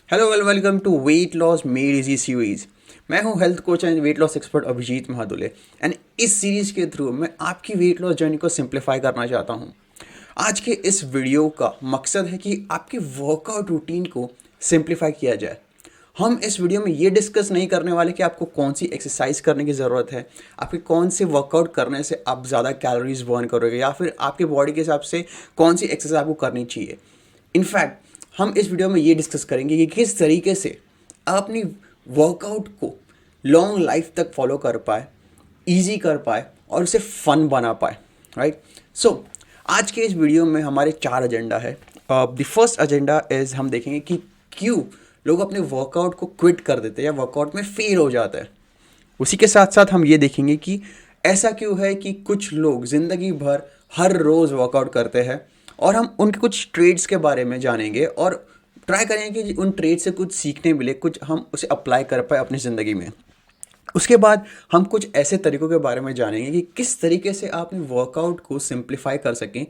Hello welcome to weight loss made easy series. मैं हूं health coach and weight loss expert Abhijeet Mahadule and इस series के through मैं आपकी वेट लॉस जर्नी को सिंप्लीफाई करना चाहता हूं। आज के इस वीडियो का मकसद है कि आपके वर्कआउट रूटीन को सिंप्लीफाई किया जाए। हम इस वीडियो में ये डिस्कस नहीं करने वाले कि आपको कौन सी एक्सरसाइज करने की ज़रूरत है, आपके कौन से वर्कआउट करने से आप ज़्यादा कैलोरीज बर्न करोगे, या फिर आपके बॉडी के हिसाब से कौन सी एक्सरसाइज आपको करनी चाहिए। इनफैक्ट हम इस वीडियो में ये डिस्कस करेंगे कि किस तरीके से आप अपनी वर्कआउट को लॉन्ग लाइफ तक फॉलो कर पाए, इजी कर पाए और उसे फन बना पाए। राइट। सो आज के इस वीडियो में हमारे 4 एजेंडा है। द फर्स्ट एजेंडा इज हम देखेंगे कि क्यों लोग अपने वर्कआउट को क्विट कर देते हैं या वर्कआउट में फेल हो जाता है। उसी के साथ साथ हम ये देखेंगे कि ऐसा क्यों है कि कुछ लोग ज़िंदगी भर हर रोज़ वर्कआउट करते हैं, और हम उनके कुछ ट्रेड्स के बारे में जानेंगे और ट्राई करेंगे कि उन ट्रेड से कुछ सीखने मिले, कुछ हम उसे अप्लाई कर पाए अपनी ज़िंदगी में। उसके बाद हम कुछ ऐसे तरीकों के बारे में जानेंगे कि किस तरीके से आप अपने वर्कआउट को सिंप्लीफाई कर सकें,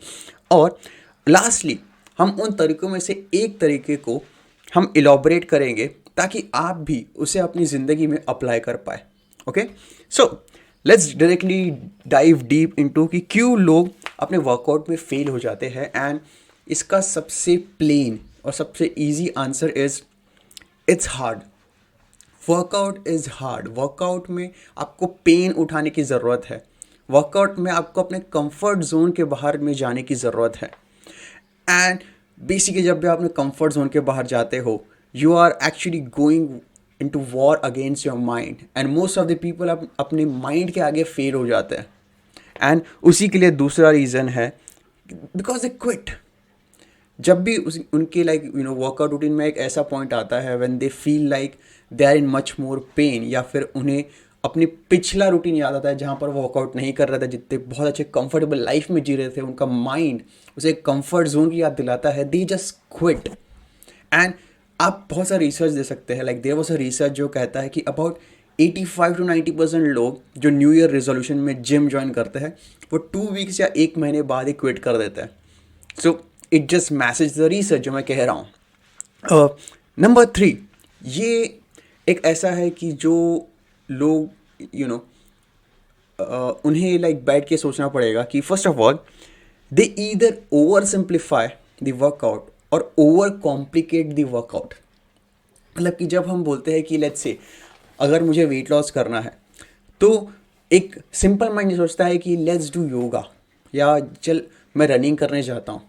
और लास्टली हम उन तरीकों में से एक तरीके को हम इलॉबरेट करेंगे ताकि आप भी उसे अपनी ज़िंदगी में अप्लाई कर पाए। Okay, so let's directly dive deep into कि क्यों लोग अपने वर्कआउट में फेल हो जाते हैं। एंड इसका सबसे प्लेन और सबसे easy answer is it's hard. Workout is hard. Workout में आपको पेन उठाने की ज़रूरत है। वर्कआउट में आपको अपने कंफर्ट जोन के बाहर में जाने की ज़रूरत है। एंड बेसिकली जब भी आप अपने कंफर्ट जोन के बाहर जाते हो, you are actually going into war against your mind, and most of the people अपने माइंड के आगे फेल हो जाते हैं। एंड उसी के लिए दूसरा रीज़न है बिकॉज दे क्विट। जब भी उनके वर्कआउट रूटीन में एक ऐसा पॉइंट आता है when they feel like they are in much more pain, या फिर उन्हें अपनी पिछला रूटीन याद आता है जहाँ पर वर्कआउट नहीं कर रहे थे, जितने बहुत अच्छे कंफर्टेबल लाइफ में जी रहे थे, उनका माइंड उसे एक कंफर्ट जोन की याद दिलाता है, दे जस्ट क्विट। एंड आप बहुत सारा रिसर्च दे सकते हैं, like there was a research जो कहता है कि अबाउट 85 to 90% लोग जो न्यू ईयर रेजोल्यूशन में जिम ज्वाइन करते हैं वो 2 वीक्स या 1 महीने बाद ही क्विट कर देते हैं। So it just message the research जो मैं कह रहा हूँ। नंबर 3, ये एक ऐसा है कि जो लोग उन्हें बैठ के सोचना पड़ेगा कि first of all they either over simplify the workout और ओवर कॉम्प्लिकेट द वर्कआउट। मतलब कि जब हम बोलते हैं कि लेट्स से अगर मुझे वेट लॉस करना है, तो एक सिंपल माइंड ये सोचता है कि लेट्स डू योगा, या चल मैं रनिंग करने जाता हूँ।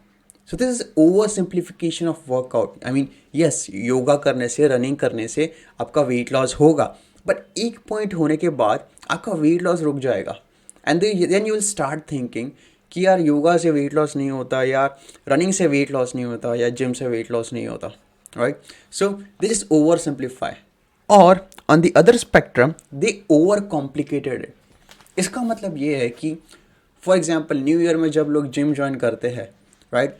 So this is over simplification of workout. I mean yes, yoga करने से, रनिंग करने से आपका वेट लॉस होगा, बट एक पॉइंट होने के बाद आपका वेट लॉस रुक जाएगा। And then you will start thinking कि यार योगा से वेट लॉस नहीं होता, या रनिंग से वेट लॉस नहीं होता, या जिम से वेट लॉस नहीं होता। Right. So they just over simplify, और on the other spectrum they over complicated it. इसका मतलब ये है कि फॉर एग्जाम्पल न्यू ईयर में जब लोग जिम ज्वाइन करते हैं, right,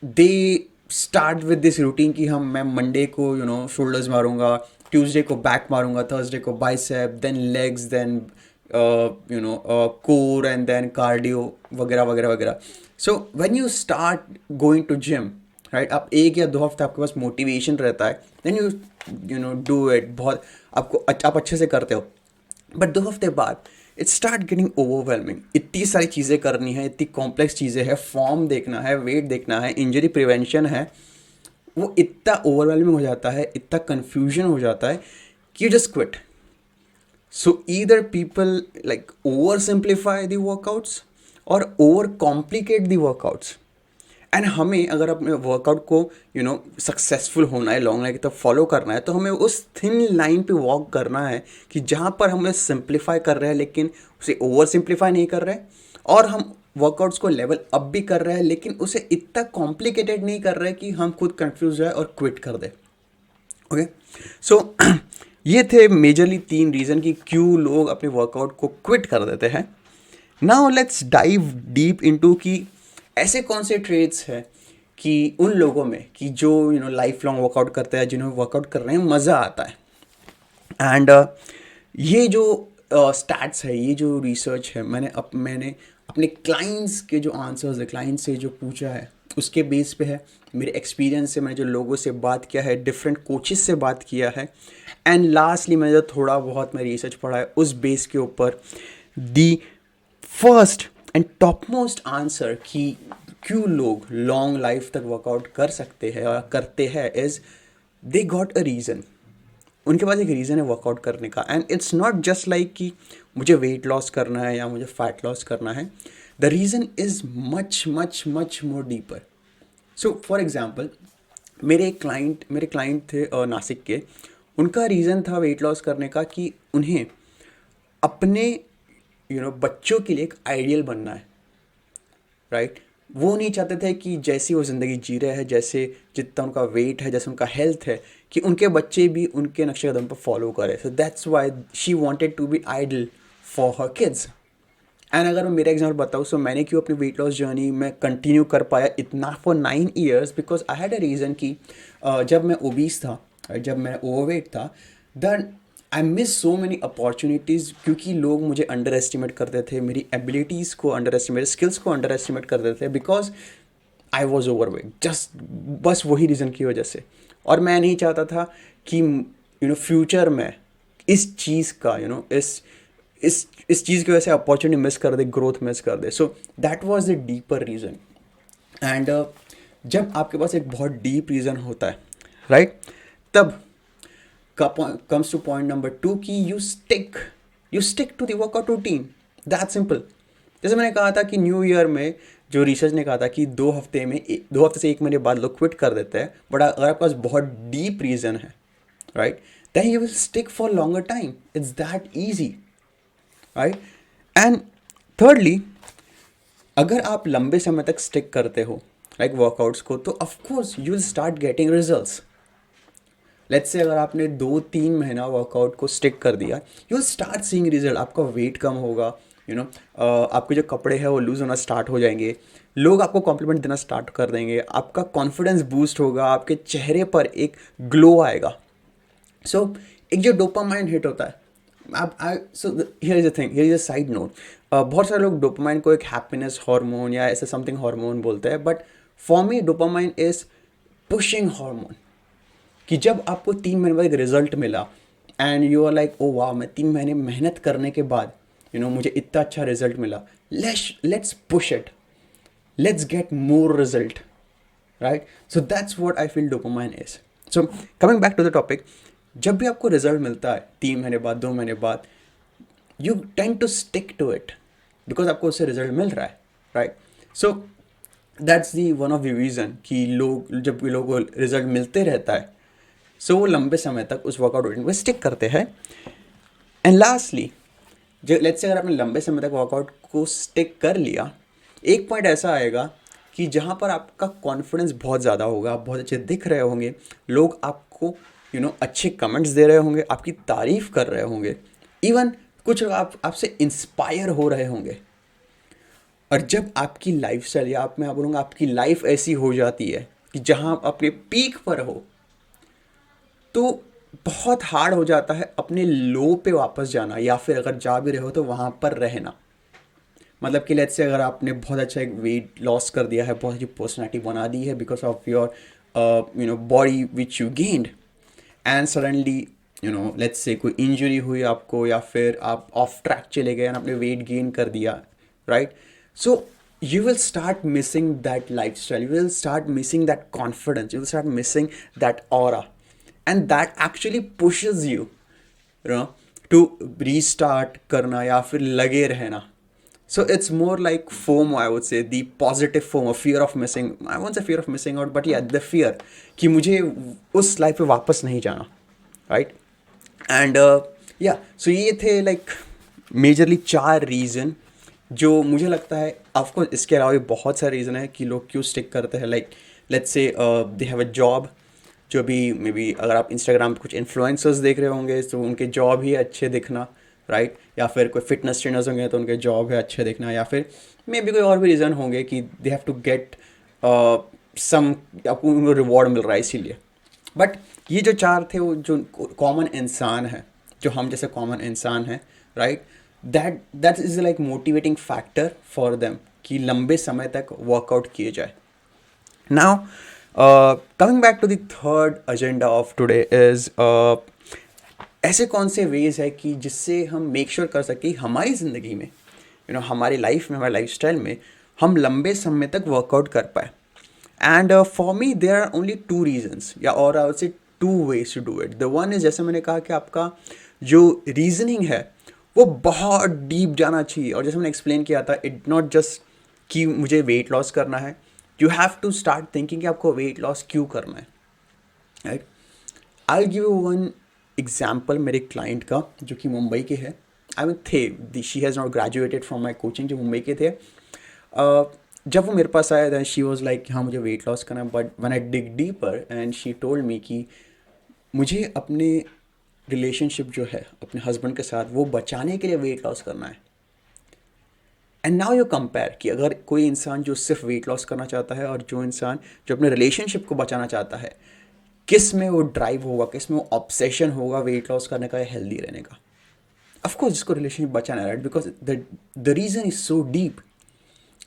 they start with this routine कि मैं मंडे को शोल्डर्स मारूंगा, ट्यूसडे को बैक मारूंगा, थर्सडे को bicep, then legs, then core, and then cardio वगैरह वगैरह वगैरह। So when you start going to gym, right, आप 1 या 2 हफ्ते आपके पास मोटिवेशन रहता है, देन यू डू इट, बहुत आप अच्छे से करते हो। बट 2 हफ्ते बाद इट स्टार्ट गेटिंग ओवरवेलमिंग। इतनी सारी चीज़ें करनी है, इतनी कॉम्प्लेक्स चीज़ें हैं, फॉर्म देखना है, वेट देखना है, इंजरी प्रिवेंशन है, वो इतना ओवरवेलमिंग हो जाता है, इतना कन्फ्यूजन हो जाता है कि you just quit. So either people over simplify the workouts or over complicate the workouts. And हमें अगर अपने वर्कआउट को सक्सेसफुल होना है, लॉन्ग लाइन की तरफ फॉलो करना है, तो हमें उस थिन लाइन पे वॉक करना है कि जहाँ पर हमें सिंप्लीफाई कर रहे हैं लेकिन उसे ओवर सिंप्लीफाई नहीं कर रहे हैं, और हम वर्कआउट्स को लेवल अप भी कर रहे हैं लेकिन उसे इतना कॉम्प्लिकेटेड नहीं कर रहे कि हम खुद कंफ्यूज जाए और क्विट कर दें। ओके, सो ये थे मेजरली 3 रीज़न कि क्यों लोग अपने वर्कआउट को क्विट कर देते हैं। Now let's dive deep into कि ऐसे कौन से ट्रेड्स हैं कि उन लोगों में कि जो लाइफ लॉन्ग वर्कआउट करते हैं, जिन्हें वर्कआउट करने में मज़ा आता है। एंड ये जो स्टैट्स है, ये जो रिसर्च है, मैंने अपने क्लाइंट्स के जो आंसर्स है, क्लाइंट्स से जो पूछा है, उसके बेस पे है, मेरे एक्सपीरियंस से, मैंने जो लोगों से बात किया है, डिफरेंट कोचेस से बात किया है, एंड लास्टली मैंने जो थोड़ा बहुत मैं रिसर्च पढ़ा है उस बेस के ऊपर the first and top most answer कि क्यों लोग लॉन्ग लाइफ तक वर्कआउट कर सकते हैं और करते हैं is they got a reason. उनके पास एक रीज़न है वर्कआउट करने का, and it's not just like कि मुझे वेट लॉस करना है या मुझे फैट लॉस करना है। The reason is much much much more deeper. So for example, मेरे क्लाइंट थे नासिक के। उनका रीज़न था वेट लॉस करने का कि उन्हें अपने बच्चों के लिए एक आइडियल बनना है, राइट। वो नहीं चाहते थे कि जैसी वो ज़िंदगी जी रहे हैं, जैसे जितना उनका वेट है, जैसे उनका हेल्थ है, कि उनके बच्चे भी उनके नक्शे कदम पर फॉलो करें। So that's why she wanted to be idol for her kids. And अगर मैं मेरा एग्जाम्पल बताऊँ, सो मैंने क्यों अपनी वेट लॉस जर्नी में कंटिन्यू कर पाया इतना for 9 years, because I had a reason कि जब मैं ओबीस था, जब मैं ओवरवेट था, then I miss so many opportunities, क्योंकि लोग मुझे अंडर एस्टिमेट करते थे, मेरी एबिलिटीज़ को अंडर एस्टिमेट, स्किल्स को अंडर एस्टिमेट करते थे, because I was overweight, just बस वही रीज़न की वजह से। और मैं नहीं चाहता था कि फ्यूचर में इस चीज़ का इस चीज़ की वजह से अपॉर्चुनिटी मिस कर दे, ग्रोथ मिस कर दे। So that was the deeper reason. And जब आपके पास एक बहुत डीप रीज़न होता है, राइट, तब कम्स टू पॉइंट नंबर 2 कि you stick to the workout routine. That simple. जैसे मैंने कहा था कि न्यू ईयर में जो रिसर्च ने कहा था कि 2 हफ्ते से 1 महीने बाद लोग क्विट कर देते हैं, बट अगर आपके पास बहुत डीप रीज़न है, right, then you will stick for longer time. It's that easy, right. And thirdly, अगर आप लंबे समय तक स्टिक करते हो लाइक वर्कआउट्स को, तो of course you will start getting results. Let's say अगर आपने 2-3 महीना वर्कआउट को स्टिक कर दिया, you will start seeing result. आपका वेट कम होगा, आपके जो कपड़े हैं वो लूज़ होना स्टार्ट हो जाएंगे, लोग आपको कॉम्प्लीमेंट देना स्टार्ट कर देंगे, आपका कॉन्फिडेंस बूस्ट होगा, आपके चेहरे पर एक ग्लो आएगा। सो एक जो डोपामाइन हिट होता है, आप so here is a thing, here is a side note. बहुत सारे लोग डोपामाइन को एक हैप्पीनेस हार्मोन या ऐसे समथिंग हार्मोन बोलते हैं, but for me dopamine is pushing hormone. कि जब आपको 3 महीने बाद एक रिजल्ट मिला एंड यू आर लाइक, ओ वाह, मैं 3 महीने मेहनत करने के बाद मुझे इतना अच्छा रिजल्ट मिला, let's push it, let's get more result, right? So that's what I feel dopamine is. So coming back to the topic, जब भी आपको रिजल्ट मिलता है 3 महीने बाद, 2 महीने बाद, you tend to stick to it because आपको उससे रिजल्ट मिल रहा है, right. So that's the one of the reason कि जब भी लोगों को रिजल्ट मिलते रहता है, सो वो लंबे समय तक उस वर्कआउट रूटीन को स्टिक करते हैं। एंड लास्टली, जो लेट्स से अगर आपने लंबे समय तक वर्कआउट को स्टिक कर लिया, एक पॉइंट ऐसा आएगा कि जहाँ पर आपका कॉन्फिडेंस बहुत ज़्यादा होगा, आप बहुत अच्छे दिख रहे होंगे, लोग आपको अच्छे कमेंट्स दे रहे होंगे, आपकी तारीफ़ कर रहे होंगे, इवन कुछ लोग आपसे इंस्पायर हो रहे होंगे। और जब आपकी लाइफ स्टाइल, या मैं बोलूँगा आपकी लाइफ ऐसी हो जाती है कि जहाँ आप अपने पीक पर हो, तो बहुत हार्ड हो जाता है अपने लो पे वापस जाना, या फिर अगर जा भी रहे हो तो वहाँ पर रहना। मतलब कि लेट्स से अगर आपने बहुत अच्छा एक वेट लॉस कर दिया है, बहुत अच्छी पर्सनैलिटी बना दी है because of your body which you gained, and suddenly let's say कोई इंजरी हुई आपको, या फिर आप ऑफ ट्रैक चले गए और आपने वेट गेन कर दिया, right. So you will start missing that lifestyle, you will start missing that confidence, you will start missing that aura, and that actually pushes you to restart करना या फिर लगे रहना। So it's more like FOMO, I would say, the positive FOMO, fear of missing. I won't say fear of missing out, but yeah, the fear कि मुझे उस life पे वापस नहीं जाना, right? And yeah, so ये थे like मेजरली 4 रीज़न जो मुझे लगता है। ऑफकोर्स इसके अलावा भी बहुत सारे रीज़न है कि लोग क्यों स्टिक करते हैं। Like let's say they have a job, जो भी मे बी अगर आप इंस्टाग्राम पे कुछ इन्फ्लुएंसर्स देख रहे होंगे तो उनके जॉब ही अच्छे दिखना, राइट। या फिर कोई फिटनेस ट्रेनर्स होंगे तो उनके जॉब है अच्छे दिखना, या फिर मे बी कोई और भी रीज़न होंगे कि they have to get some, आपको उनको रिवॉर्ड मिल रहा है इसीलिए। बट ये जो 4 थे वो जो कॉमन इंसान है, जो हम जैसे कॉमन इंसान हैं, right, that is like motivating factor for them कि लंबे समय तक वर्कआउट किए जाए। Now, coming back to the third agenda of today is ऐसे कौन से वेज है कि जिससे हम मेक श्योर कर सकें हमारी ज़िंदगी में हमारी लाइफ में, हमारे लाइफस्टाइल में हम लंबे समय तक वर्कआउट कर पाए. And for me there are only two reasons, या और I would say two ways to do it. The one is, जैसे मैंने कहा कि आपका जो रीजनिंग है वो बहुत डीप जाना चाहिए. और जैसे मैंने एक्सप्लेन किया था, इट नॉट जस्ट कि मुझे वेट लॉस करना है. You have to start thinking कि आपको वेट लॉस क्यों करना है, right. I give you one example मेरे क्लाइंट का जो कि मुंबई के है. आई मीन थे, she has not graduated from my coaching, जो मुंबई के थे. जब वो मेरे पास आया था, शी वॉज लाइक हाँ मुझे वेट लॉस करना है. But one I dig deeper and she told me कि मुझे अपने रिलेशनशिप जो है अपने हस्बैंड के साथ वो बचाने के लिए वेट लॉस करना है. एंड नाउ यू कंपेयर कि अगर कोई इंसान जो सिर्फ वेट लॉस करना चाहता है और जो इंसान जो अपने रिलेशनशिप को बचाना चाहता है, किस में वो ड्राइव होगा, किस में वो ऑब्सेशन होगा वेट लॉस करने का या हेल्दी रहने का. ऑफकोर्स जिसको रिलेशनशिप बचाना है, right, because the reason is so deep.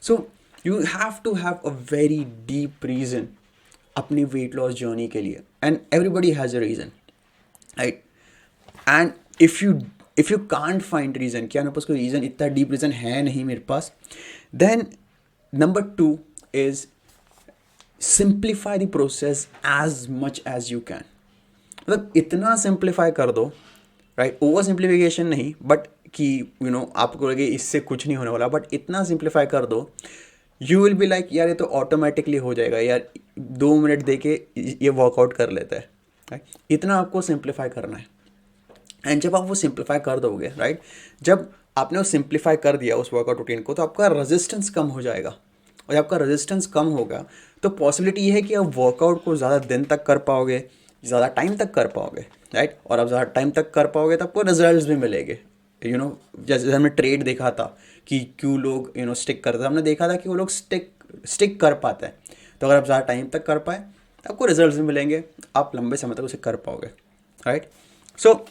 So you have to have a very deep reason अपनी वेट लॉस जर्नी के लिए. And everybody has a reason, right. And if you can't find reason, क्या मेरे पास कोई reason, इतना deep reason है नहीं मेरे पास, then number two is simplify the process as much as you can. मतलब इतना सिंप्लीफाई कर दो, राइट. ओवर सिंप्लीफिकेशन नहीं, बट कि आपको लगे इससे कुछ नहीं होने वाला, बट इतना सिंप्लीफाई कर दो, यू विल बी लाइक यार ये तो ऑटोमेटिकली हो जाएगा यार, 2 मिनट दे के ये वर्कआउट कर लेता है, राइट. इतना आपको सिंप्लीफाई करना है. एंड जब आप वो सिंप्लीफाई कर दोगे, राइट, जब आपने वो सिंप्लीफाई कर दिया उस वर्कआउट रूटीन को, तो आपका रेजिस्टेंस कम हो जाएगा. और जब आपका रेजिस्टेंस कम होगा तो पॉसिबिलिटी ये है कि आप वर्कआउट को ज़्यादा दिन तक कर पाओगे, ज़्यादा टाइम तक कर पाओगे, राइट. और आप ज़्यादा टाइम तक कर पाओगे तो आपको रिजल्ट्स भी मिलेंगे. जैसे हमने ट्रेड देखा था कि क्यों लोग स्टिक करते हैं, हमने देखा था कि वो लोग स्टिक कर पाते हैं. तो अगर आप ज़्यादा टाइम तक कर पाए तो आपको रिजल्ट्स भी मिलेंगे, आप लंबे समय तक उसे कर पाओगे, राइट. सो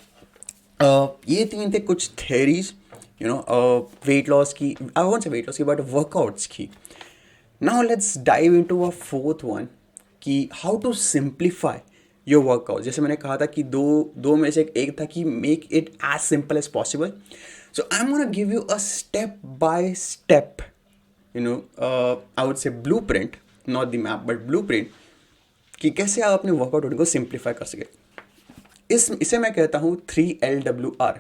ये 3 थे कुछ थेरीज वेट लॉस की, I won't say weight loss की, बट वर्कआउट्स की. Now let's dive into a fourth one कि how to simplify your workout. जैसे मैंने कहा था कि दो में से एक था कि make it as simple as possible. So I am gonna give you a step by step I would say blueprint, not the map but blueprint, कि कैसे आप अपने वर्कआउट रूटीन को सिंप्लीफाई कर सके. इसे मैं कहता हूँ 3LWR,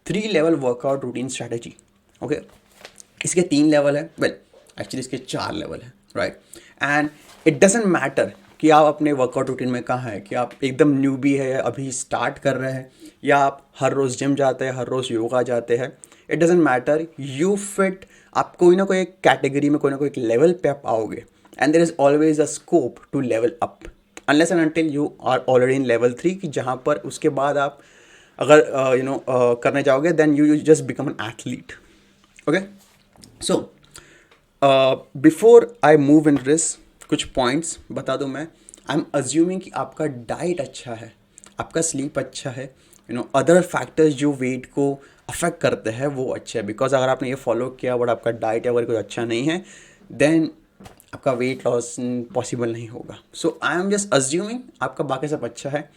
3 level workout routine strategy. Okay, इसके 3 लेवल है, वेल एक्चुअली इसके 4 लेवल है, right. And it doesn't matter कि आप अपने वर्कआउट रूटीन में कहाँ है, कि आप एकदम न्यूबी है, अभी स्टार्ट कर रहे हैं, या आप हर रोज़ जिम जाते हैं, हर रोज़ योगा जाते हैं. It doesn't matter, you fit. आप कोई ना कोई एक कैटेगरी में, कोई ना कोई एक लेवल पे आप आओगे. And there is always a scope to level up, unless and until you are already in level 3, कि जहाँ पर उसके बाद आप अगर करने जाओगे then you just become an athlete. Okay, so before I move in this, कुछ पॉइंट्स बता दूं मैं. आई एम अज्यूमिंग कि आपका डाइट अच्छा है, आपका स्लीप अच्छा है, अदर फैक्टर्स जो वेट को अफेक्ट करते हैं वो अच्छे है. बिकॉज अगर आपने ये फॉलो किया बट आपका डाइट अगर कोई अच्छा नहीं है, देन आपका वेट लॉस पॉसिबल नहीं होगा. So I am just assuming आपका बाकी सब अच्छा है.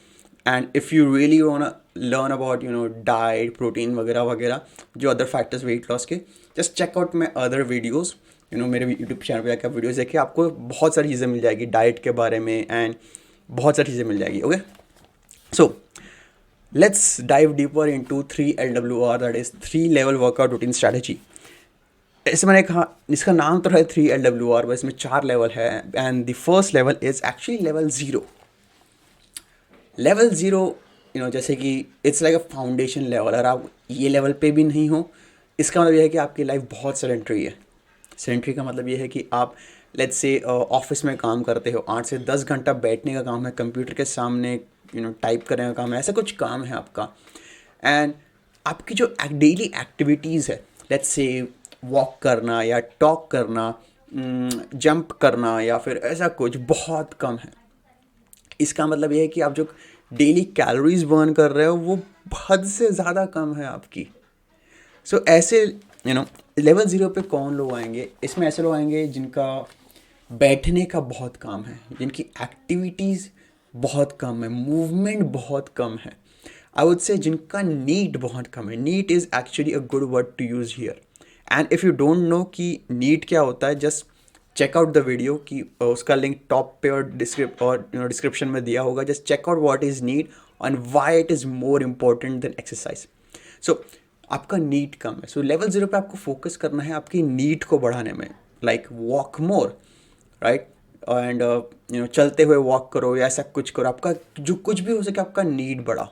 And if you really want learn about diet, protein वगैरह वगैरह, जो अदर फैक्टर्स वेट लॉस के, just check out my other videos. मेरे यूट्यूब चैनल पे जाकर वीडियोज़ देखिए, आपको बहुत सारी चीज़ें मिल जाएगी डाइट के बारे में, एंड बहुत सारी चीज़ें मिल जाएगी. Okay, so let's dive deeper into 3LWR, that is 3 level workout routine strategy. ऐसे मैंने कहा इसका नाम तो है 3LWR, बस इसमें 4 लेवल है. And the first level is actually level 0. Level 0 जैसे कि it's like a foundation level. अगर आप ये लेवल पे भी नहीं हो, इसका मतलब यह है कि आपकी लाइफ बहुत सेडेंटरी है. सेडेंटरी का मतलब ये है कि आप लेट्स से ऑफिस में काम करते हो, 8 से 10 घंटा बैठने का काम है, कंप्यूटर के सामने टाइप करने का काम है, ऐसा कुछ काम है आपका. एंड आपकी जो डेली एक्टिविटीज़ है, लेट्स से वॉक करना या टॉक करना, जंप करना या फिर ऐसा कुछ, बहुत कम है. इसका मतलब ये है कि आप जो डेली कैलोरीज बर्न कर रहे हो वो हद से ज़्यादा कम है आपकी. सो ऐसे लेवल 0 पे कौन लोग आएंगे, इसमें ऐसे लोग आएंगे जिनका बैठने का बहुत काम है, जिनकी एक्टिविटीज़ बहुत कम है, मूवमेंट बहुत कम है, आई वुड से जिनका नीड बहुत कम है. Need is actually a good word to use here. And if you don't know कि नीड क्या होता है, just check out the video की उसका लिंक टॉप पे और डिस्क्रिप्शन में दिया होगा. Just check out what is need and why it is more important than exercise. So आपका नीड कम है, सो लेवल 0 पे आपको फोकस करना है आपकी नीड को बढ़ाने में. Like walk more, right, and चलते हुए वॉक करो या ऐसा कुछ करो, आपका जो कुछ भी हो सके आपका नीड बढ़ा.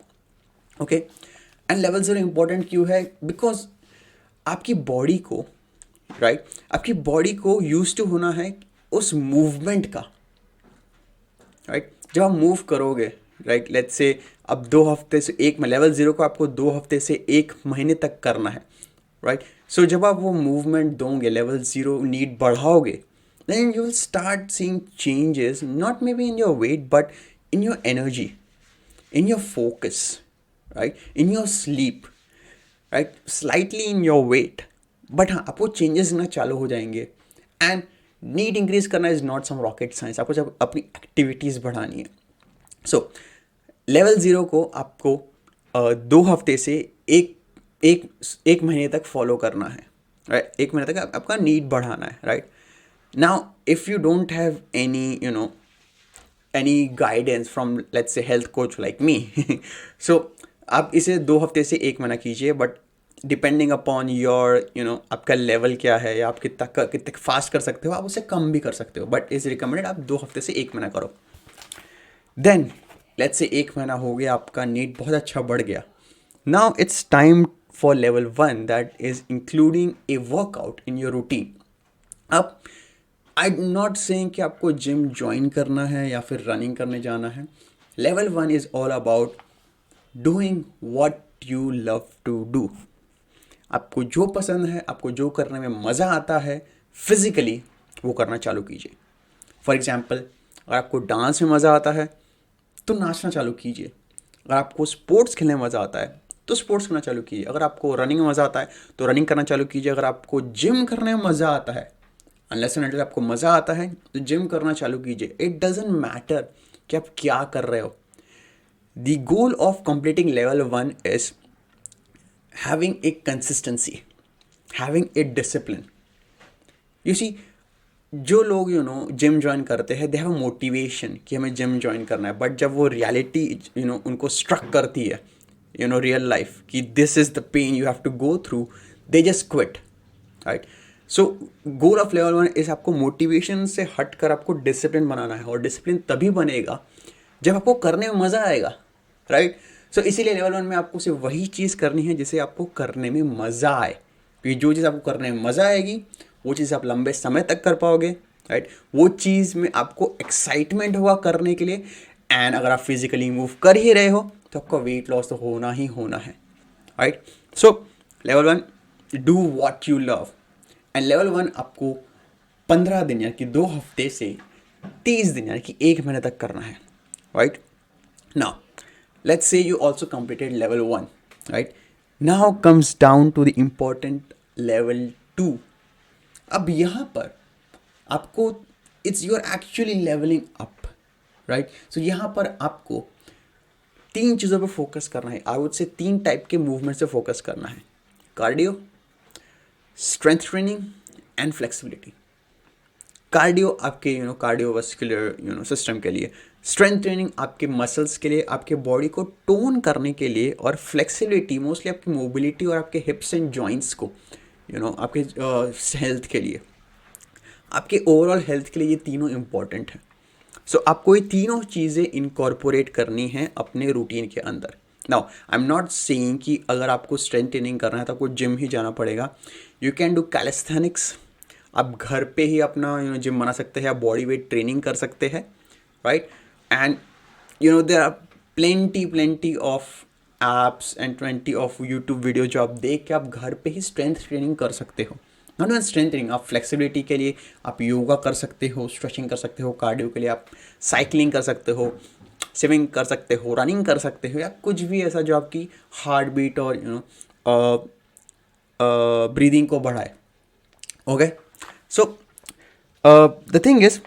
ओके. एंड लेवल 0 इंपॉर्टेंट क्यों है? बिकॉज आपकी बॉडी को, राइट, आपकी बॉडी को यूज टू होना है उस मूवमेंट का. राइट, जब आप मूव करोगे, राइट, लेट्स से अब 2 हफ्ते से एक में लेवल 0 को आपको 2 हफ्ते से 1 महीने तक करना है. राइट, सो जब आप वो मूवमेंट दोगे, लेवल 0 नीड बढ़ाओगे, then you will start seeing changes, not maybe in your weight but in your energy, in your focus, right, in your sleep, right, slightly in your weight. But हाँ, आपको changes ना चालू हो जाएंगे. And need increase करना is not some rocket science. आपको जब अपनी एक्टिविटीज़ बढ़ानी है. सो लेवल 0 को आपको 2 हफ्ते से एक एक एक महीने तक फॉलो करना है. राइट, 1 महीने तक आपका नीड बढ़ाना है. Right. Now, if you don't have any guidance from, let's say, health coach like me, so आप इसे 2 हफ्ते से 1 महीना कीजिए. बट डिपेंडिंग अपॉन योर आपका लेवल क्या है, या आप कितने फास्ट कर सकते हो, आप उसे कम भी कर सकते हो. बट इज रिकमेंडेड आप 2 हफ्ते से 1 महीना करो. देन लेट्स से 1 महीना हो गया, आपका नीड बहुत अच्छा बढ़ गया. Now it's time for level 1, that is including A workout in your routine. अब आई एम नॉट सेइंग कि आपको जिम ज्वाइन करना है या फिर रनिंग करने जाना है. Level 1 is all about doing what you love to do. आपको जो पसंद है, आपको जो करने में मज़ा आता है फिजिकली, वो करना चालू कीजिए. फॉर एग्जाम्पल, अगर आपको डांस में मज़ा आता है तो नाचना चालू कीजिए. अगर आपको स्पोर्ट्स खेलने में मज़ा आता है तो स्पोर्ट्स करना चालू कीजिए. अगर आपको रनिंग में मज़ा आता है तो रनिंग करना चालू कीजिए. अगर आपको जिम करने में मज़ा आता है, अनलेस एंड अनटिल आपको मज़ा आता है, तो जिम करना चालू कीजिए. इट डजेंट मैटर कि आप क्या कर रहे हो. The goal of completing level 1 is having a consistency, having a discipline. You see, जो लोग जिम ज्वाइन करते हैं, दे हैव अ मोटिवेशन कि हमें जिम ज्वाइन करना है. बट जब वो रियलिटी उनको स्ट्रक करती है, रियल लाइफ, कि this is the pain you have to go through, they just quit. Right. So goal of level 1 इस आपको मोटिवेशन से हट कर आपको डिसिप्लिन बनाना है. और डिसिप्लिन तभी बनेगा जब आपको करने में मज़ा आएगा. राइट. सो इसीलिए लेवल 1 में आपको सिर्फ वही चीज़ करनी है जिसे आपको करने में मज़ा आए. क्योंकि जो चीज़ आपको करने में मज़ा आएगी वो चीज़ आप लंबे समय तक कर पाओगे. राइट. वो चीज़ में आपको एक्साइटमेंट होगा करने के लिए. एंड अगर आप फिजिकली मूव कर ही रहे हो तो आपका वेट लॉस तो होना ही होना है. Right. So level 1, do what you love. And level 1 आपको 15 दिन यानी कि 2 हफ्ते से 30 दिन यानी कि 1 महीने तक करना है. Right. Now let's say you also completed level 1. Right. Now comes down to the important level 2. अब यहाँ पर आपको it's your actually levelling up. Right. So यहाँ पर आपको 3 चीज़ों पर फोकस करना है. आई वुड से 3 टाइप के मूवमेंट से फोकस करना है. Cardio, strength training and flexibility. Cardio आपके कार्डियोवास्कुलर सिस्टम के लिए, स्ट्रेंथ ट्रेनिंग आपके मसल्स के लिए, आपके बॉडी को टोन करने के लिए, और फ्लेक्सिबिलिटी मोस्टली आपकी मोबिलिटी और आपके हिप्स एंड जॉइंट्स को आपके हेल्थ के लिए, आपके ओवरऑल हेल्थ के लिए ये तीनों इंपॉर्टेंट है. सो आपको ये तीनों चीज़ें इनकॉर्पोरेट करनी है अपने रूटीन के अंदर. Now I am not saying कि अगर आपको स्ट्रेंथ ट्रेनिंग करना है तो आपको जिम ही जाना पड़ेगा. You can do calisthenics. आप घर पे ही अपना जिम बना सकते हैं, आप बॉडी वेट ट्रेनिंग कर सकते हैं. Right. And there are plenty of apps and 20 of YouTube videos जो आप देख के आप घर पे ही स्ट्रेंथ ट्रेनिंग कर सकते हो. नॉट ओनली स्ट्रेंथ ट्रेनिंग, आप फ्लेक्सिबिलिटी के लिए आप योगा कर सकते हो, स्ट्रेचिंग कर सकते हो. कार्डियो के लिए आप साइकिलिंग कर सकते हो, स्विमिंग कर सकते हो, रनिंग कर सकते हो, या कुछ भी ऐसा जो आपकी हार्ट बीट और ब्रीदिंग को बढ़ाए. Okay. So The thing is,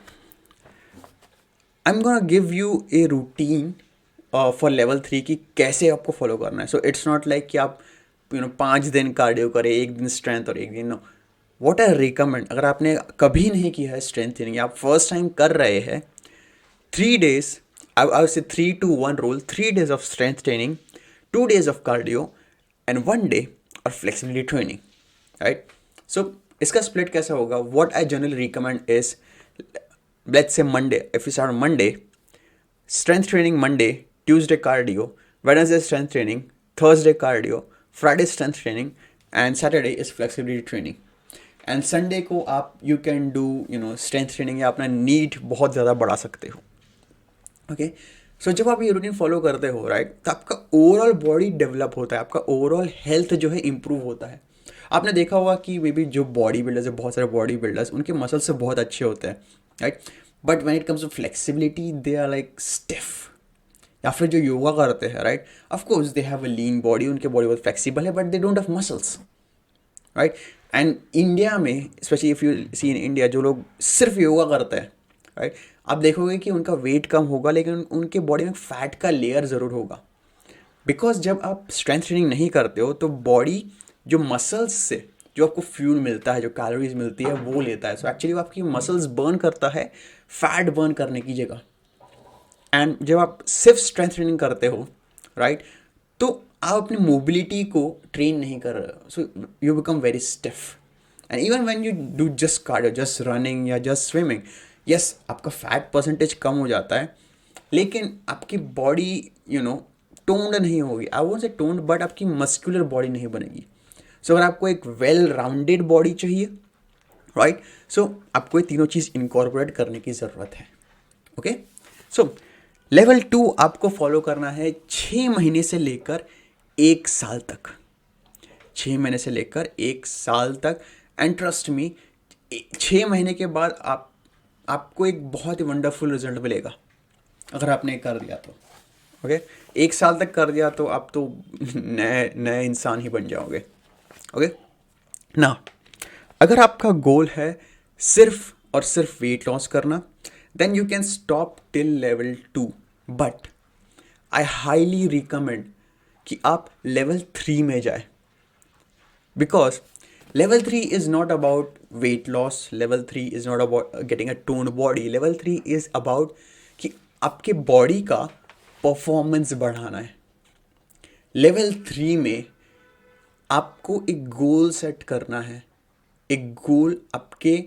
I'm gonna give you a routine for level 3 की कैसे आपको फॉलो करना है. सो इट्स नॉट लाइक कि आप 5 दिन कार्डियो करें, एक दिन स्ट्रेंथ और एक दिन नो. वॉट आई रिकमेंड, अगर आपने कभी नहीं किया है स्ट्रेंथ ट्रेनिंग, आप फर्स्ट टाइम कर रहे हैं, 3 days, I would say 3-1 rule, 3 days of strength training, 2 days of cardio, and 1 day of flexibility training, right? So इसका split कैसा होगा? What I generally recommend is, let's say Monday, if you start on Monday, strength training Monday, Tuesday cardio, Wednesday strength training, Thursday cardio, Friday strength training, and Saturday is flexibility training. And Sunday को आप you can do strength training या अपना need बहुत ज़्यादा बढ़ा सकते हो. Okay, सो जब आप ये रूटीन फॉलो करते हो, राइट, तो आपका ओवरऑल बॉडी डेवलप होता है, आपका ओवरऑल हेल्थ जो है इंप्रूव होता है. आपने देखा होगा कि मे बी जो बॉडी बिल्डर्स है, बहुत सारे बॉडी बिल्डर्स, उनके मसल्स से बहुत अच्छे होते हैं, right, but when it comes to flexibility they are like stiff. या फिर जो योगा करते हैं, right, of course they have a lean body, उनके बॉडी बहुत फ्लेक्सिबल है, but they don't have muscles, right. And India में, especially if you see in India, जो लोग सिर्फ योगा करते हैं, राइट, आप देखोगे कि उनका वेट कम होगा, लेकिन उनके बॉडी में फैट का लेयर ज़रूर होगा. बिकॉज जब आप स्ट्रेंथ ट्रेनिंग नहीं करते हो तो बॉडी जो मसल्स से जो आपको फ्यूल मिलता है, जो कैलोरीज मिलती है, वो लेता है. सो एक्चुअली वो आपकी मसल्स बर्न करता है फैट बर्न करने की जगह. एंड जब आप सिर्फ स्ट्रेंथ ट्रेनिंग करते हो, राइट, तो आप अपनी मोबिलिटी को ट्रेन नहीं कर रहे हो. So you become very stiff. And even when you do just cardio, just running या जस्ट स्विमिंग, यस, आपका फैट परसेंटेज कम हो जाता है, लेकिन आपकी बॉडी टोन्ड नहीं होगी. आई वोंट से टोन्ड, बट आपकी मस्कुलर बॉडी नहीं बनेगी. सो अगर आपको एक वेल राउंडेड बॉडी चाहिए, राइट, सो आपको ये तीनों चीज़ इनकॉर्पोरेट करने की ज़रूरत है. ओके, सो लेवल 2 आपको फॉलो करना है 6 महीने से लेकर 1 साल तक. 6 महीने से लेकर 1 साल तक. एंड ट्रस्ट मी, 6 महीने के बाद आपको एक बहुत ही वंडरफुल रिजल्ट मिलेगा अगर आपने कर दिया तो. ओके, 1 साल तक कर दिया तो आप तो नए इंसान ही बन जाओगे. ओके ना, अगर आपका गोल है सिर्फ और सिर्फ वेट लॉस करना, then you can stop till level 2, but I highly recommend कि आप level 3 में जाए. Because level 3 is not about weight loss, level 3 is not about getting a toned body, level 3 is about कि आपके body का performance बढ़ाना है. Level 3 में आपको एक गोल सेट करना है, एक गोल आपके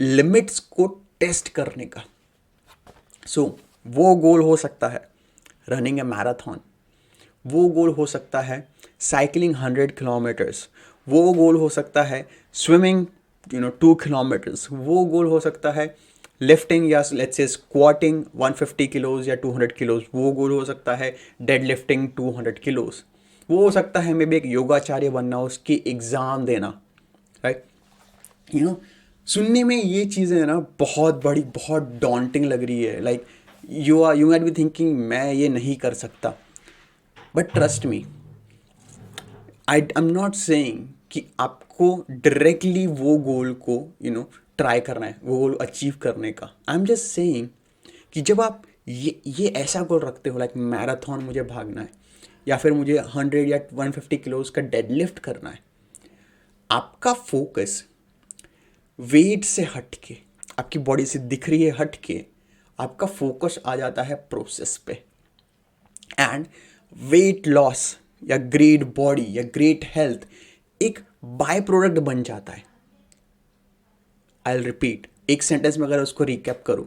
लिमिट्स को टेस्ट करने का. सो वो गोल हो सकता है रनिंग ए मैराथन, वो गोल हो सकता है साइकिलिंग 100 किलोमीटर्स, वो गोल हो सकता है स्विमिंग 2 किलोमीटर्स, वो गोल हो सकता है लिफ्टिंग या लेट्स से स्क्वाटिंग 150 किलोज या 200 किलोज, वो गोल हो सकता है डेड लिफ्टिंग 200 किलोज, वो हो सकता है मे बी एक योगाचार्य बनना, उसकी एग्ज़ाम देना, राइट. सुनने में ये चीज़ें ना बहुत बड़ी, बहुत डॉन्टिंग लग रही है. Like you might be thinking मैं ये नहीं कर सकता, but trust me, I am not saying कि आपको डायरेक्टली वो गोल को ट्राई करना है, वो गोल अचीव करने का. आई एम जस्ट सेइंग कि जब आप ये ऐसा गोल रखते हो, लाइक मैराथन मुझे भागना है, या फिर मुझे 100 या 150 किलोज का डेडलिफ्ट करना है, आपका फोकस वेट से हट के, आपकी बॉडी से दिख रही है हट के, आपका फोकस आ जाता है प्रोसेस पे. एंड वेट लॉस या ग्रेट बॉडी या ग्रेट हेल्थ एक बाय प्रोडक्ट बन जाता है. आई विल रिपीट, एक सेंटेंस में अगर उसको रिकैप करूं,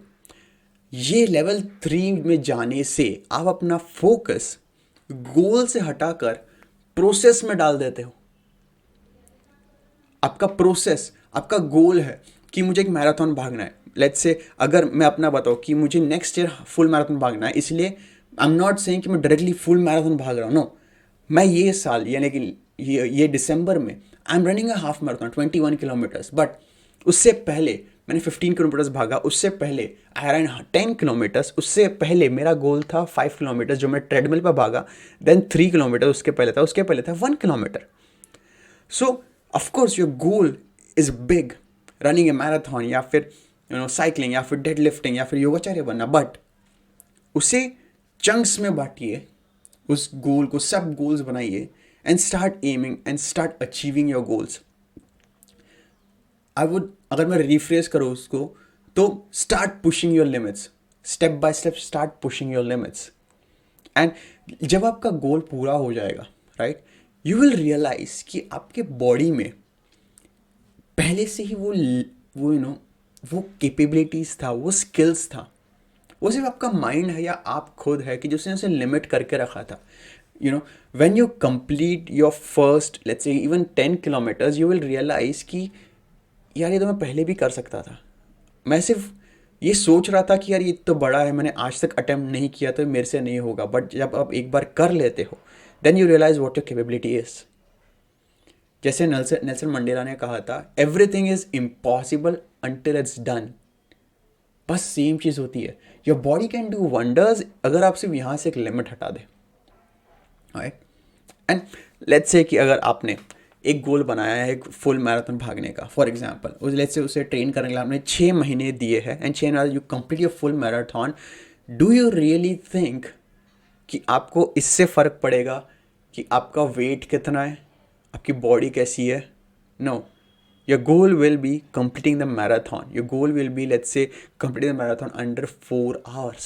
ये लेवल 3 में जाने से आप अपना फोकस गोल से हटाकर प्रोसेस में डाल देते हो. आपका प्रोसेस, आपका गोल है कि मुझे एक मैराथन भागना है. लेट्स से अगर मैं अपना बताऊँ कि मुझे नेक्स्ट ईयर फुल मैराथन भागना है, इसलिए आई एम नॉट सेइंग कि मैं डायरेक्टली फुल मैराथन भाग रहा हूँ. नो, मैं ये साल यानी कि ये दिसंबर में I am running a half marathon 21 kilometres. But उससे पहले मैंने 15 किलोमीटर्स भागा, उससे पहले आई रन 10 किलोमीटर्स, उससे पहले मेरा गोल था 5 किलोमीटर्स जो मैं ट्रेडमिल पर भागा, देन 3 किलोमीटर उसके पहले था 1 kilometre. So of course your goal is big, running A marathon या फिर साइकिलिंग या फिर डेड लिफ्टिंग या फिर योगाचार्य बनना, बट उसे चंक्स में बांटिए, उस गोल को सब गोल्स बनाइए and start aiming and start achieving your goals. I would, अगर मैं रिफ्रेश करूँ उसको, तो start pushing your limits, step by step start pushing your limits. And जब आपका गोल पूरा हो जाएगा, राइट, यू विल रियलाइज कि आपके बॉडी में पहले से ही वो कैपेबिलिटीज था, वो स्किल्स था। वो सिर्फ आपका माइंड है या आप खुद है कि जिसने उसे लिमिट करके रखा था। When you complete your first, let's say even 10 kilometres, you will realise कि यार ये तो मैं पहले भी कर सकता था। मैं सिर्फ ये सोच रहा था कि यार ये तो बड़ा है, मैंने आज तक अटेम्प्ट नहीं किया तो मेरे से नहीं होगा। बट जब आप एक बार कर लेते हो, then you realise what your capability is. जैसे नेल्सन मंडेला ने कहा था, everything is impossible until it's done. बस सेम चीज़ होती है, your body can do wonders अगर आप सिर्फ यहाँ से एक लिमिट हटा दें, राइट। एंड लेट्स से कि अगर आपने एक गोल बनाया है एक फुल मैराथन भागने का, फॉर एग्जाम्पल, उस लेट्स से उसे ट्रेन करने के लिए आपने 6 महीने दिए हैं एंड 6 महीने you complete your full marathon. Do you really think कि आपको इससे फ़र्क पड़ेगा कि आपका वेट कितना है, आपकी बॉडी कैसी है? No, your goal will be completing the marathon. Your goal will be, let's say, completing the marathon under 4 hours.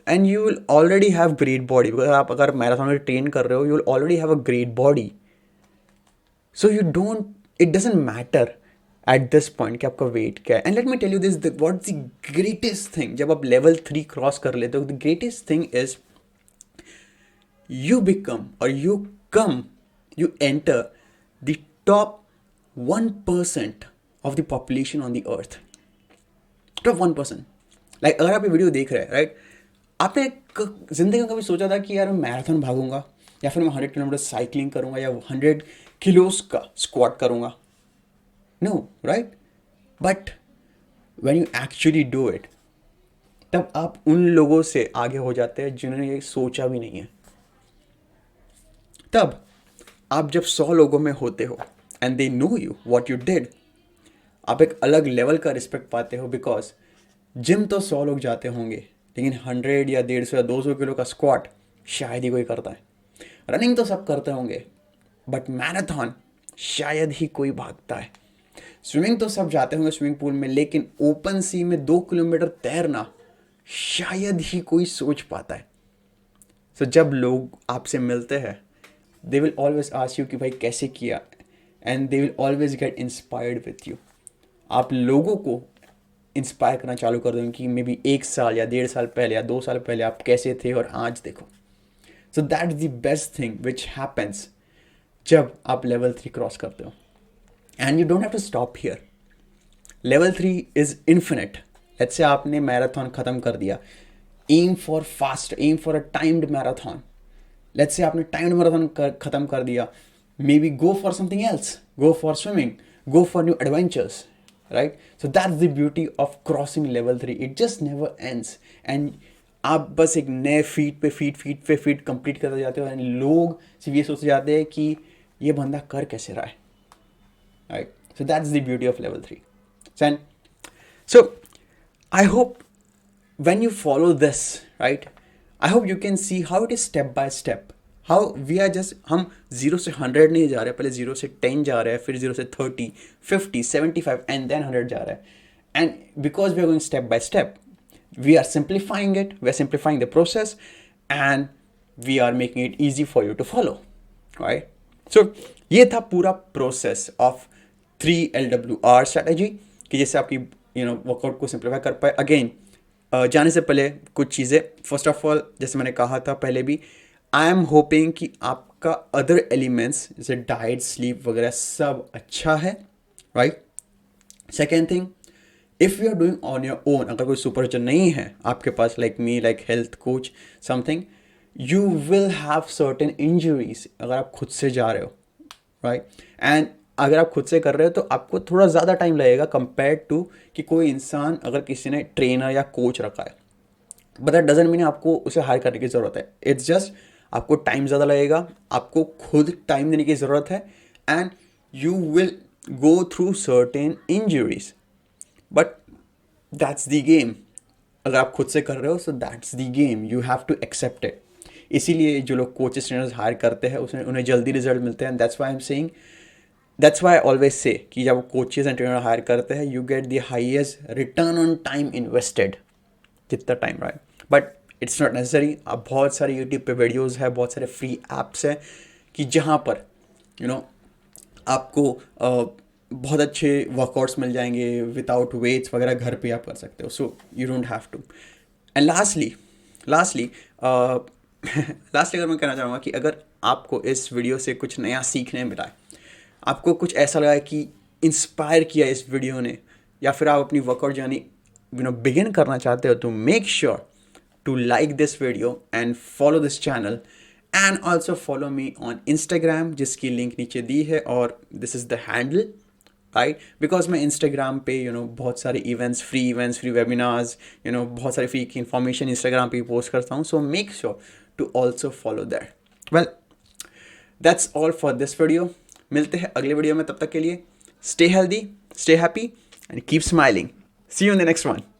And you will already have great body. because आप अगर मैराथन में ट्रेन कर रहे हो, you will already have a great body. So it doesn't matter at this point कि आपका weight क्या है. And let me tell you this, what's the greatest thing जब आप level 3 cross कर लेते हो, the greatest thing is you enter the top 1% of the population on the earth. Top 1%. Like अगर आप ये वीडियो देख रहे हैं, राइट, आपने जिंदगी में कभी सोचा था कि यार मैं मैराथन भागूंगा या फिर मैं 100 किलोमीटर साइकिलिंग करूंगा या 100 किलोस का स्क्वाट करूंगा? No, right. But when you actually do it, तब आप उन लोगों से आगे हो जाते हैं जिन्होंने ये सोचा भी नहीं है। तब आप जब 100 लोगों में होते हो and they know you what you did, आप एक अलग लेवल का रिस्पेक्ट पाते हो। बिकॉज जिम तो 100 लोग जाते होंगे, लेकिन 100 या 150 या 200 किलो का स्क्वाट शायद ही कोई करता है। रनिंग तो सब करते होंगे, बट मैराथन शायद ही कोई भागता है। स्विमिंग तो सब जाते होंगे स्विमिंग पूल में, लेकिन ओपन सी में 2 किलोमीटर तैरना शायद ही कोई सोच पाता है। सो जब लोग आपसे मिलते हैं, they will always ask you कि भाई कैसे किया, and they will always get inspired with you. आप लोगों को इंस्पायर करना चालू कर देंगे कि मे बी 1 साल या 1.5 साल पहले या 2 साल पहले आप कैसे थे और आज देखो। So that is the best thing which happens जब आप लेवल 3 क्रॉस करते हो। And you don't have to stop here. Level 3 is infinite. Let's say आपने मैराथन ख़त्म कर दिया, aim for fast, aim for a timed marathon. Let's say आपने timed marathon ख़त्म कर दिया, maybe go for something else, go for swimming, go for new adventures, right. So that's the beauty of crossing level 3, it just never ends. And आप बस एक नए feet पे feet complete करते जाते हो, एंड लोग सिर्फ ये सोचते जाते हैं कि ये बंदा कर कैसे रहा है, right. So that's the beauty of level 3। So I hope when you follow this, right, I hope you can see how it is step by step. How we are just, हम 0 से 100 नहीं जा रहे, पहले 0 से 10 जा रहे हैं, फिर 0 से 30, 50, 75 and then 100 जा रहे हैं. And because we are going step by step, we are simplifying it, we are simplifying the process, and we are making it easy for you to follow, right? So ये था पूरा process of 3LWR strategy कि जैसे आपकी workout को simplify कर पाए. Again जाने से पहले कुछ चीज़ें, फर्स्ट ऑफ ऑल जैसे मैंने कहा था पहले भी, आई एम होपिंग कि आपका अदर एलिमेंट्स जैसे डाइट, स्लीप वगैरह सब अच्छा है, right. Second thing, if you are doing on your own, अगर कोई सुपरविजन नहीं है आपके पास, like me, like health coach something, you will have certain injuries अगर आप खुद से जा रहे हो, राइट. एंड अगर आप खुद से कर रहे हो तो आपको थोड़ा ज़्यादा टाइम लगेगा कंपेयर टू कि कोई इंसान अगर किसी ने ट्रेनर या कोच रखा है. बट दैट डजंट मीन आपको उसे हायर करने की ज़रूरत है. इट्स जस्ट आपको टाइम ज़्यादा लगेगा, आपको खुद टाइम देने की ज़रूरत है, and you will go through certain injuries, but that's the game. अगर आप खुद से कर रहे हो so that's the game, you have to accept it. इसीलिए जो लोग कोचेस ट्रेनर्स हायर करते हैं उसमें उन्हें जल्दी रिजल्ट मिलते हैं. That's why I am saying, that's why I always say कि जब कोचेस एंड ट्रेनर हायर करते हैं you get the highest return on time invested. जितना टाइम रहा है, बट इट्स नॉट नेसेसरी. अब बहुत सारे यूट्यूब पे वीडियोज़ है, बहुत सारे फ्री ऐप्स हैं कि जहाँ पर आपको बहुत अच्छे वर्कआउट्स मिल जाएंगे विदाउट वेट्स वगैरह, घर पे आप कर सकते हो. So you don't have to. And lastly अगर मैं कहना चाहूँगा कि अगर आपको इस वीडियो से कुछ नया सीखने मिला है, आपको कुछ ऐसा लगा है कि इंस्पायर किया इस वीडियो ने, या फिर आप अपनी वर्कआउट जर्नी बिगिन करना चाहते हो, तो make sure to like this video and follow this channel, and also follow me on Instagram जिसकी लिंक नीचे दी है, और this is the handle, right? because मैं Instagram पे बहुत सारे इवेंट्स, फ्री वेबिनार्स, बहुत सारे फ्री की इंफॉर्मेशन Instagram पे पोस्ट करता हूँ. so make sure to also follow that. well, that's all for this video. मिलते हैं अगले वीडियो में, तब तक के लिए stay healthy, stay happy and keep smiling. See you in the next one.